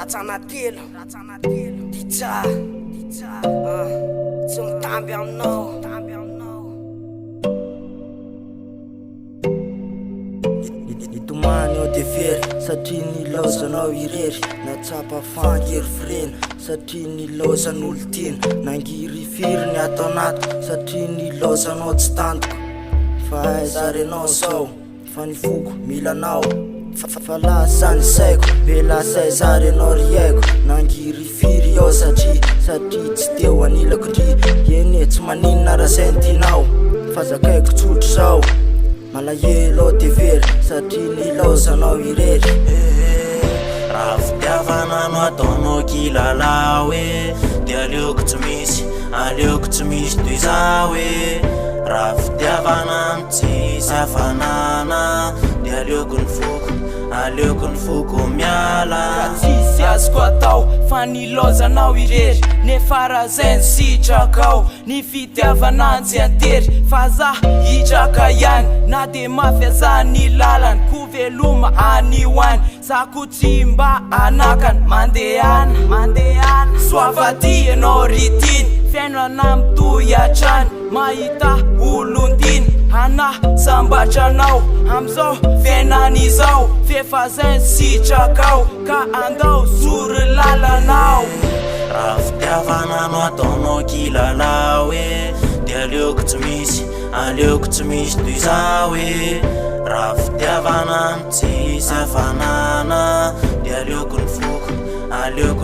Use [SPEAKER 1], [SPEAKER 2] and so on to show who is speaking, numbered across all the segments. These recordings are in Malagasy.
[SPEAKER 1] Ratsanatelo Ditsa Tsy mitamby aminao
[SPEAKER 2] Itomany eo de very satria nilaozanao irery natsapa fangery firena satria nilaozan'olo tiana nangiry firy ny atao anato satria nilaozanao tsy tantoko fa aizarenao zao fa ny foko milanao fa lasa ny saiko be lasa aizarenao ry aiko nangiry firy ao satria tsy teo anilako ndry ene tsy maninona raha zay ntinao fa zakaiko tsotro zao malahelo de very satria nilaozanao irery
[SPEAKER 3] raha fitiavana no ataonao kilala hoe de aleoko tsy misy toy za hoe raha fitiavana tsy isy hafanana de aleoko ny foko miala
[SPEAKER 4] tsisy azoko atao fa nilaozanao irery nefa raha zay ny sitrakao ny fitiavananjy antery fa za hitraka ihany na de mafy aza ny lalany ko veloma anioany zako tsy mba anakany mandehana soavaty anao ritiny fiainana mitoy atrany mahita olondiny ana sambatranao amizao fiainan'izao fefa zay ny sitrakao ka andao zory lalanao
[SPEAKER 3] raha fitiavana no ataonao kilala hoe de aleoko tsy misy toy za hoe raha fitiavana tsy isy hafanana de aleoko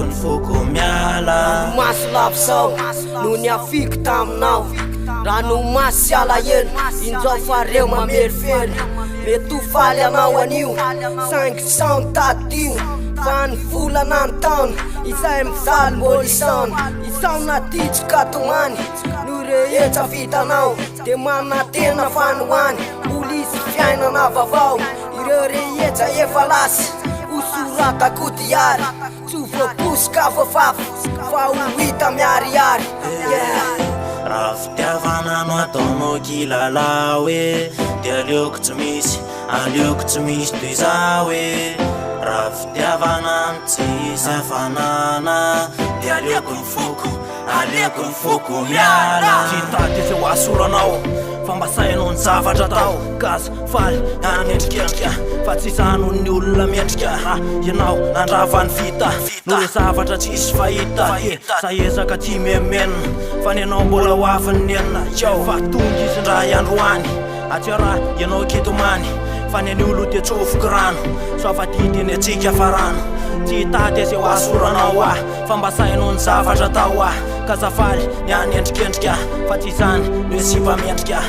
[SPEAKER 3] ny foko miala
[SPEAKER 1] Maso lavo zao no ny afiko taminao rano masy sy alahelo injao fareo mamerifely mety ho faly anao anio 500 tadio fa ny volana ny taona izay mizaly mbola isaona titsoka tomany no rehetra vitanao de manana tena fanohany polisy fiainana vavao ireo rehetra efa lasy usuratako diary tsy voaposika fafafy fa ho hita miarihary
[SPEAKER 3] raha fitiavana no ataonao kilala hoe de aleoko tsy misy toy za hoe raha fitiavana tsy isy hafanana de aleoko ny foko miala
[SPEAKER 4] Titady se ho asoranao fambasainao ny zavatra tao gaza faly anendrikendrika fa tsy zano ny olona miendrika ianao andravany vita no re zavatra tsisy fahita za ezaka ty memenina fa ny anao mbola ho aviny nenina fa tonga izy ndray androany atyara ianao kitomany fa ny any olo de tsofoko rano soafatidiny atsika farano tsy tady se ho asoranao fambasainao ny zavatra tao ka zafaly ny anendrikendrika fa tsy zany no esipa miendrika